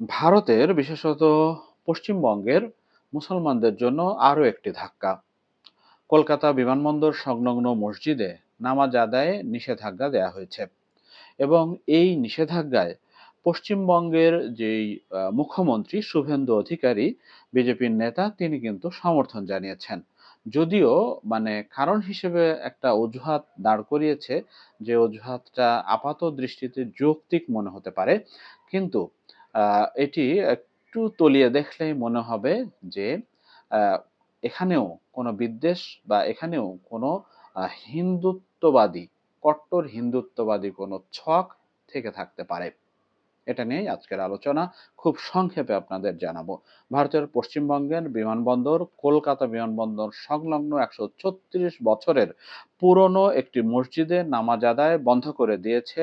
ভারতের বিশেষত পশ্চিমবঙ্গের মুসলমানদের জন্য আরও একটি ধাক্কা। কলকাতা বিমানবন্দর সংলগ্ন মসজিদে নামাজ আদায়ে নিষেধাজ্ঞা দেয়া হয়েছে এবং এই নিষেধাজ্ঞায় পশ্চিমবঙ্গের যেই মুখ্যমন্ত্রী শুভেন্দু অধিকারী বিজেপির নেতা তিনি কিন্তু সমর্থন জানিয়েছেন। যদিও মানে কারণ হিসেবে একটা অজুহাত দাঁড় করিয়েছে, যে অজুহাতটা আপাত দৃষ্টিতে যৌক্তিক মনে হতে পারে, কিন্তু এটি একটু তলিয়ে দেখলেই মনে হবে যে আহ, এখানেও কোনো বিদ্বেষ বা এখানেও কোনো হিন্দুত্ববাদী, কট্টর হিন্দুত্ববাদী কোনো ছক থেকে থাকতে পারে। এটা নিয়েই আজকের আলোচনা। খুব সংক্ষেপে আপনাদের জানাবো। ভারতের পশ্চিমবঙ্গের বিমানবন্দর কলকাতা বিমানবন্দর সংলগ্ন ১৩৬ বছরের পুরনো একটি মসজিদে নামাজ আদায় বন্ধ করে দিয়েছে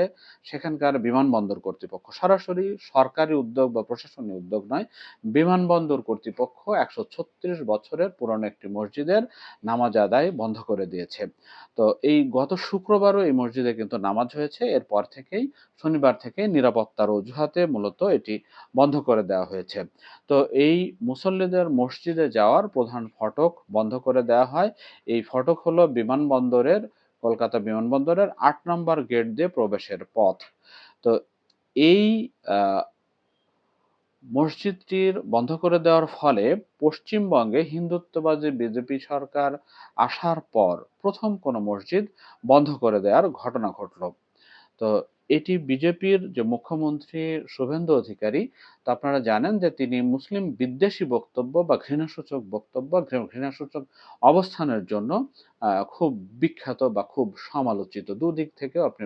সেখানকার বিমানবন্দর কর্তৃপক্ষ। সরাসরি সরকারি উদ্যোগ বা প্রশাসনিক উদ্যোগ নয়, বিমানবন্দর কর্তৃপক্ষ ১৩৬ বছরের পুরনো একটি মসজিদের নামাজ আদায় বন্ধ করে দিয়েছে। তো এই গত শুক্রবারও এই মসজিদে কিন্তু নামাজ হয়েছে। এরপর থেকেই শনিবার থেকে নিরাপত্তার অজুহাতে মূলত এটি বন্ধ করে দেওয়া হয়েছে। তো এই মুসল্লিদের মসজিদে যাওয়ার প্রধান ফটক বন্ধ করে দেওয়া হয়। এই ফটক হলো বিমানবন্দরের, কলকাতা বিমানবন্দরের ৮ নম্বর গেট দিয়ে প্রবেশের পথ। তো এই আহ, মসজিদটির বন্ধ করে দেওয়ার ফলে পশ্চিমবঙ্গে হিন্দুত্ববাদী বিজেপি সরকার আসার পর প্রথম কোনো মসজিদ বন্ধ করে দেওয়ার ঘটনা ঘটল। তো এটি বিজেপির যে মুখ্যমন্ত্রী শুভেন্দু অধিকারী, তো আপনারা জানেন যে তিনি মুসলিম বিদ্বেষী বক্তব্য বা ঘৃণাসূচক বক্তব্য, ঘৃণাসূচক অবস্থানের জন্য খুব বিখ্যাত বা খুব সমালোচিত। দুদিক থেকেও আপনি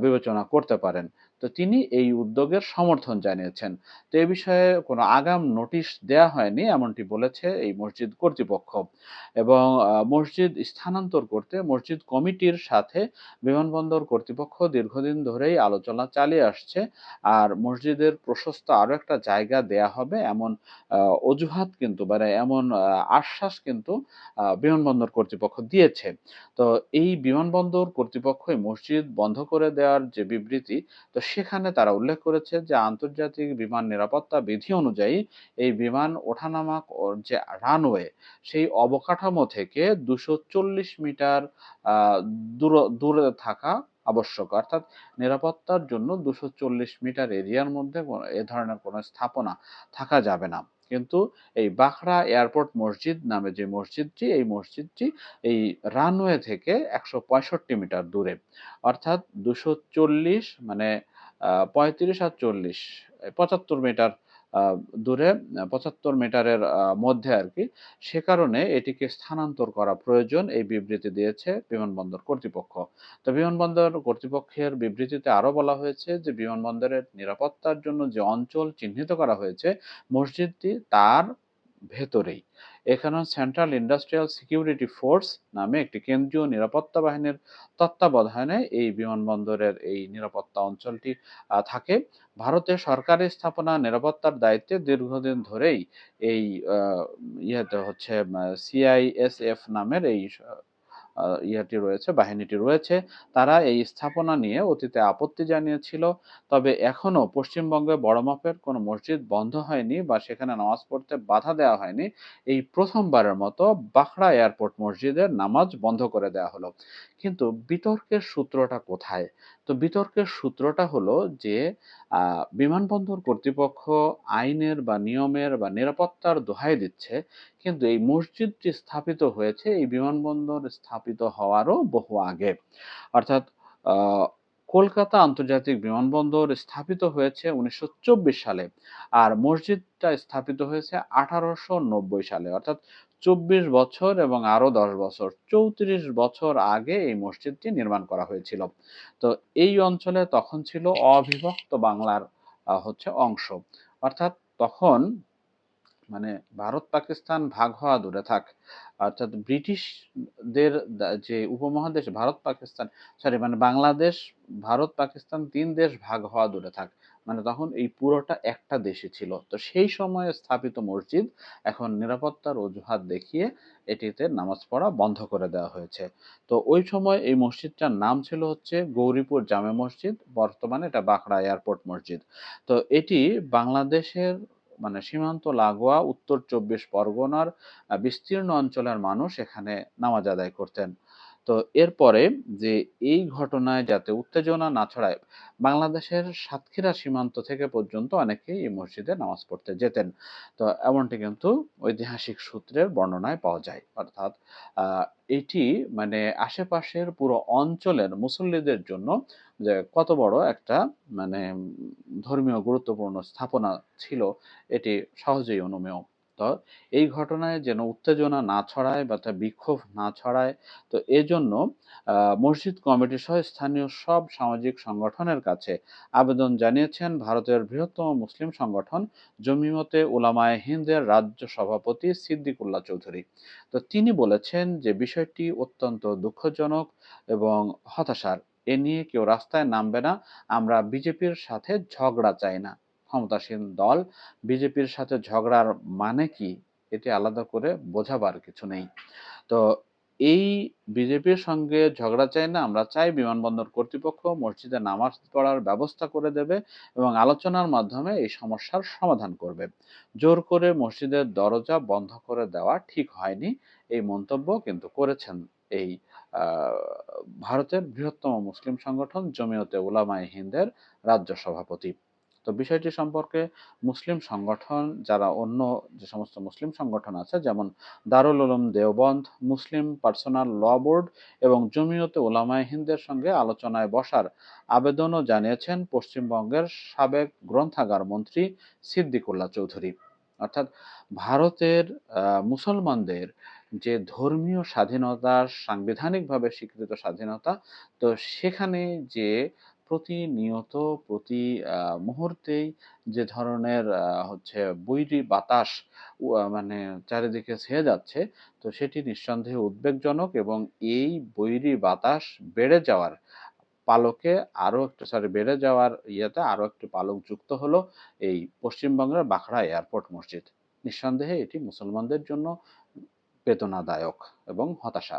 বিবেচনা করতে পারেন। তো তিনি এই উদ্যোগের সমর্থন জানিয়েছেন। তো এ বিষয়ে কোনো আগাম নোটিশ দেয়া হয়নি এমনটি বলেছে এই মসজিদ কর্তৃপক্ষ। এবং মসজিদ স্থানান্তর করতে মসজিদ কমিটির সাথে বিমানবন্দর কর্তৃপক্ষ দীর্ঘদিন ধরেই আলোচনা চালিয়ে আসছে। আর মসজিদের প্রশস্ত আরো একটা জায়গা দেয়া হবে এমন অজুহাত কিন্তু মানে এমন আশ্বাস কিন্তু বিমানবন্দর কর্তৃপক্ষ দিয়েছে। তো এই বিমানবন্দর কর্তৃপক্ষ এই মসজিদ বন্ধ করে দেওয়ার যে বিবৃতি, তো সেখানে তারা উল্লেখ করেছে যে আন্তর্জাতিক বিমান নিরাপত্তা বিধি অনুযায়ী এই বিমান ওঠানামা যে রানওয়ে, সেই অবকাঠামো থেকে ২৪০ মিটার আহ দূরে থাকা আবশ্যক। অর্থাৎ নিরাপত্তার জন্য ২৪০ মিটার এরিয়ার মধ্যে এ ধরনের কোনো স্থাপনা থাকা যাবে না। কিন্তু এই বাখরা এয়ারপোর্ট মসজিদ নামে যে মসজিদটি, এই মসজিদটি এই রানওয়ে থেকে ১৬৫ মিটার দূরে। অর্থাৎ ২৪০ মানে ৩৫ আর ৪০ ৭৫ মিটার আহ, দূরে, ৭৫ মিটারের মধ্যে আর কি। সে কারণে এটিকে স্থানান্তর করা প্রয়োজন, এই বিবৃতি দিয়েছে বিমানবন্দর কর্তৃপক্ষ। তো বিমানবন্দর কর্তৃপক্ষের বিবৃতিতে আরো বলা হয়েছে যে বিমানবন্দরের নিরাপত্তার জন্য যে অঞ্চল চিহ্নিত করা হয়েছে মসজিদটি তার ভেতরেই। এখানে সেন্ট্রাল ইন্ডাস্ট্রিয়াল সিকিউরিটি ফোর্স নামে একটি কেন্দ্রীয় নিরাপত্তা বাহিনীর তত্ত্বাবধানে এই বিমানবন্দরের এই নিরাপত্তা অঞ্চলটি থাকে। ভারতের সরকারি স্থাপনা নিরাপত্তার দায়িত্বে দীর্ঘদিন ধরেই এই ইয়েতে হচ্ছে সিআইএসএফ নামের এই ইয়েটি রয়েছে, বাহিনীটি রয়েছে। তারা এই স্থাপনা নিয়ে অতীতে আপত্তি জানিয়েছিল। তবে এখনো পশ্চিমবঙ্গে বড় মাপের কোনো মসজিদ বন্ধ হয়নি বা সেখানে নামাজ পড়তে বাধা দেওয়া হয়নি। এই প্রথমবারের মতো বাখরা এয়ারপোর্ট মসজিদের নামাজ বন্ধ করে দেওয়া হলো। কিন্তু বিতর্কের সূত্রটা কোথায়? তো বিতর্কের সূত্রটা হলো যে বিমানবন্দর কর্তৃপক্ষ আইনের বা নিয়মের বা নিরাপত্তার দোহাই দিচ্ছে, কিন্তু এই মসজিদটি স্থাপিত হয়েছে এই বিমানবন্দর স্থাপিত হওয়ারও বহু আগে। অর্থাৎ আহ, কলকাতা আন্তর্জাতিক বিমানবন্দর স্থাপিত হয়েছে ১৯২৪ সালে, আর মসজিদটা স্থাপিত হয়েছে ১৮৯০ সালে। অর্থাৎ ২৪ বছর এবং আরো ১০ বছর, ৩৪ বছর আগে এই মসজিদটি নির্মাণ করা হয়েছিল। তো এই অঞ্চলে তখন ছিল অবিভক্ত বাংলার হচ্ছে অংশ। অর্থাৎ তখন মানে ভারত পাকিস্তান ভাগ হওয়া দূরে থাক, অর্থাৎ ব্রিটিশদের যে উপমহাদেশ ভারত পাকিস্তান, সরি মানে বাংলাদেশ, ভারত পাকিস্তান তিন দেশ ভাগ হওয়া দূরে থাক, মানে তখন এই পুরোটা একটা দেশই ছিল। তো সেই সময়ে স্থাপিত মসজিদ এখন নিরাপত্তার অজুহাত দেখিয়ে এটিতে নামাজ পড়া বন্ধ করে দেওয়া হয়েছে। তো ওই সময় এই মসজিদটার নাম ছিল হচ্ছে গৌরীপুর জামে মসজিদ, বর্তমানে এটা বাখড়া এয়ারপোর্ট মসজিদ। তো এটি বাংলাদেশের মানে সীমান্ত লাগোয়া উত্তর ২৪ পরগনার বিস্তীর্ণ অঞ্চলের মানুষ এখানে নামাজ আদায় করতেন। তো এরপরে যে এই ঘটনায় যাতে উত্তেজনা না ছড়ায়, বাংলাদেশের সাতক্ষীরা সীমান্ত থেকে পর্যন্ত অনেকেই এই মসজিদে নামাজ পড়তে যেতেন। তো এমনটি কিন্তু ঐতিহাসিক সূত্রের বর্ণনায় পাওয়া যায়। অর্থাৎ আহ, এটি মানে আশেপাশের পুরো অঞ্চলের মুসল্লিদের জন্য যে কত বড় একটা মানে ধর্মীয় গুরুত্বপূর্ণ স্থাপনা ছিল, এটি সহজেই অনুমেয়। তো এই ঘটনায় যেন উত্তেজনা না ছড়ায় বা তা বিক্ষোভ না ছড়ায়, তো এজন্য মসজিদ কমিটি সহ স্থানীয় সব সামাজিক সংগঠনের কাছে আবেদন জানিয়েছেন ভারতের বৃহত্তম মুসলিম সংগঠন জমিয়তে উলামায়ে হিন্দের রাজ্য সভাপতি সিদ্দিকুল্লাহ চৌধুরী। তো তিনি বলেছেন যে বিষয়টি অত্যন্ত দুঃখজনক এবং হতাশার। এ নিয়ে কেউ রাস্তায় নামবে না। আমরা বিজেপির সাথে ঝগড়া চাই না। ক্ষমতাসীন দল বিজেপির সাথে ঝগড়ার মানে কি, এটি আলাদা করে বোঝাবার কিছু নেই। তো এই বিজেপির সঙ্গে ঝগড়া চাই না, আমরা চাই বিমানবন্দর কর্তৃপক্ষ মসজিদে নামাজ পড়ার ব্যবস্থা করে দেবে এবং আলোচনার মাধ্যমে এই সমস্যার সমাধান করবে। জোর করে মসজিদের দরজা বন্ধ করে দেওয়া ঠিক হয়নি, এই মন্তব্য কিন্তু করেছেন এই আহ, ভারতের বৃহত্তম মুসলিম সংগঠন জমিয়তে উলামায়ে হিন্দের রাজ্য সভাপতি। তো বিষয়টি সম্পর্কে মুসলিম সংগঠন যারা অন্য যে সমস্ত মুসলিম সংগঠন আছে, যেমন দারুল উলুম দেওবন্দ, মুসলিম পার্সোনাল ল বোর্ড এবং জমিয়তে উলামায়ে হিন্দের সঙ্গে আলোচনায় বসার আবেদনও জানিয়েছেন পশ্চিমবঙ্গের সাবেক গ্রন্থাগার মন্ত্রী সিদ্দিকুল্লাহ চৌধুরী। অর্থাৎ ভারতের মুসলমানদের যে ধর্মীয় স্বাধীনতা, সাংবিধানিকভাবে স্বীকৃত স্বাধীনতা, তো সেখানে যে প্রতিনিয়ত প্রতি মুহূর্তেই যে ধরনের হচ্ছে বৈরী বাতাস মানে চারিদিকে ছেয়ে যাচ্ছে, তো সেটি নিঃসন্দেহে উদ্বেগজনক এবং এই বৈরী বাতাস বেড়ে যাওয়ার পালকে আরো একটু বেড়ে যাওয়ার ইয়েতে আরো একটি পালক যুক্ত হলো এই পশ্চিমবঙ্গের বাখড়া এয়ারপোর্ট মসজিদ। নিঃসন্দেহে এটি মুসলমানদের জন্য বেদনাদায়ক এবং হতাশার।